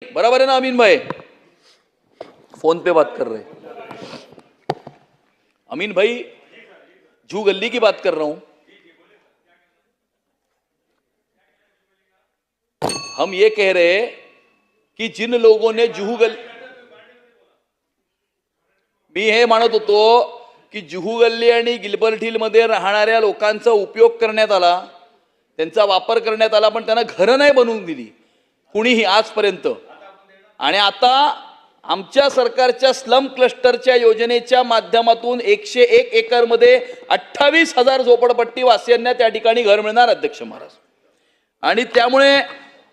बराबर है ना अमीन भाई? फोन पे बात कर रहे अमीन भाई, जू गली की बात कर रहा हूं। हम ये कह रहे हैं की जिन लोगों ने जुहू गल्ली, मी हे म्हणत होतो की जुहू गल्ली आणि गिलबर्ट हिल मध्ये राहणाऱ्या लोकांचा उपयोग करण्यात आला, त्यांचा वापर करण्यात आला, पण त्यांना घरं नाही बनवून दिली कुणीही आजपर्यंत। आणि आता आमच्या सरकारच्या स्लम क्लस्टरच्या योजनेच्या माध्यमातून 101 एकर मध्ये 28,000 झोपडपट्टी वासियांना त्या ठिकाणी घर मिळणार अध्यक्ष महाराज। आणि त्यामुळे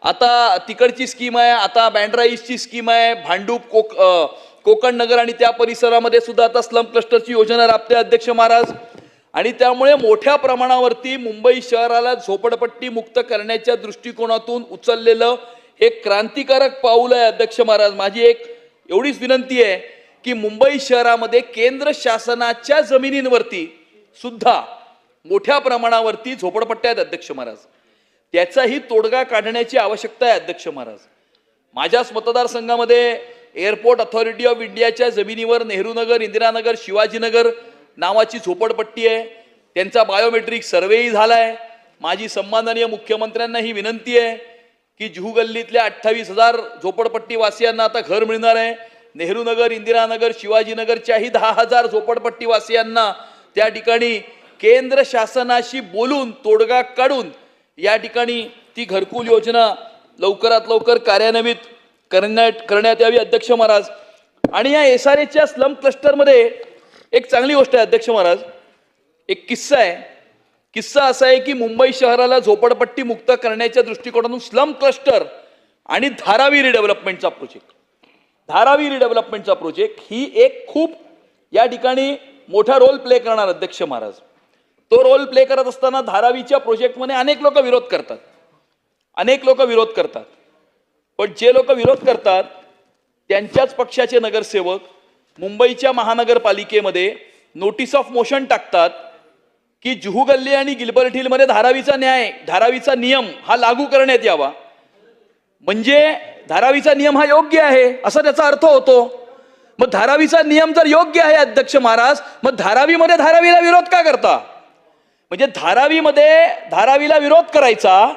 आता तिकडची स्कीम आहे, आता बँड्रा ईस्टची स्कीम आहे, भांडूप कोकण नगर आणि त्या परिसरामध्ये सुद्धा आता स्लम क्लस्टरची योजना राबते अध्यक्ष महाराज। आणि त्यामुळे मोठ्या प्रमाणावरती मुंबई शहराला झोपडपट्टी मुक्त करण्याच्या दृष्टिकोनातून उचललेलं हे क्रांतिकारक पाऊल आहे अध्यक्ष महाराज। माझी एक एवढीच विनंती आहे की मुंबई शहरामध्ये केंद्र शासनाच्या जमिनींवरती सुद्धा मोठ्या प्रमाणावरती झोपडपट्ट्या आहेत अध्यक्ष महाराज, त्याचाही तोडगा काढण्याची आवश्यकता आहे अध्यक्ष महाराज। माझ्याच मतदारसंघामध्ये एअरपोर्ट अथॉरिटी ऑफ इंडियाच्या जमिनीवर नेहरूनगर, इंदिरानगर, शिवाजीनगर नावाची झोपडपट्टी आहे, त्यांचा बायोमेट्रिक सर्वेही झालाय। माझी सन्माननीय मुख्यमंत्र्यांना ही विनंती आहे की जुहू गल्लीतल्या 28,000 झोपडपट्टी वासियांना आता घर मिळणार आहे। नेहरूनगर, इंदिरानगर, शिवाजीनगरच्याही 10,000 झोपडपट्टी वासियांना त्या ठिकाणी केंद्र शासनाशी बोलून तोडगा काढून या ठिकाणी ती घरकुल योजना लवकरात लवकर कार्यान्वित करण्यात यावी अध्यक्ष महाराज। आणि या SRAच्या स्लम क्लस्टरमध्ये एक चांगली गोष्ट आहे अध्यक्ष महाराज, एक किस्सा आहे। किस्सा असा आहे की मुंबई शहराला झोपडपट्टी मुक्त करण्याच्या दृष्टिकोनातून स्लम क्लस्टर आणि धारावी रिडेव्हलपमेंटचा प्रोजेक्ट ही एक खूप या ठिकाणी मोठा रोल प्ले करणार अध्यक्ष महाराज। तो रोल प्ले करत असताना धारावीच्या प्रोजेक्टमध्ये अनेक लोक विरोध करतात, पण जे लोक विरोध करतात त्यांच्याच पक्षाचे नगरसेवक मुंबईच्या महानगरपालिकेमध्ये नोटीस ऑफ मोशन टाकतात की जुहू गल्ली आणि गिलबर्ट हिल मध्ये धारावीचा नियम हा लागू करण्यात यावा। म्हणजे धारावीचा नियम हा योग्य आहे असा त्याचा अर्थ होतो। मग धारावीचा नियम जर योग्य आहे अध्यक्ष महाराज, मग धारावीमध्ये धारावीला विरोध का करता? म्हणजे धारावीमध्ये धारावीला विरोध करायचा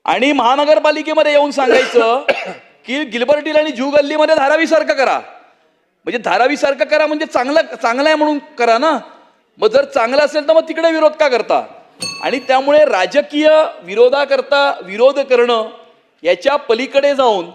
आणि महानगरपालिकेमध्ये येऊन सांगायचं की गिलबर्ट हिल आणि जुहू गल्लीमध्ये धारावीसारखं करा। म्हणजे धारावीसारखं करा म्हणजे चांगलं आहे म्हणून करा ना। मग जर चांगलं असेल तर मग तिकडे विरोध का करता? आणि त्यामुळे राजकीय विरोध करणं याच्या पलीकडे जाऊन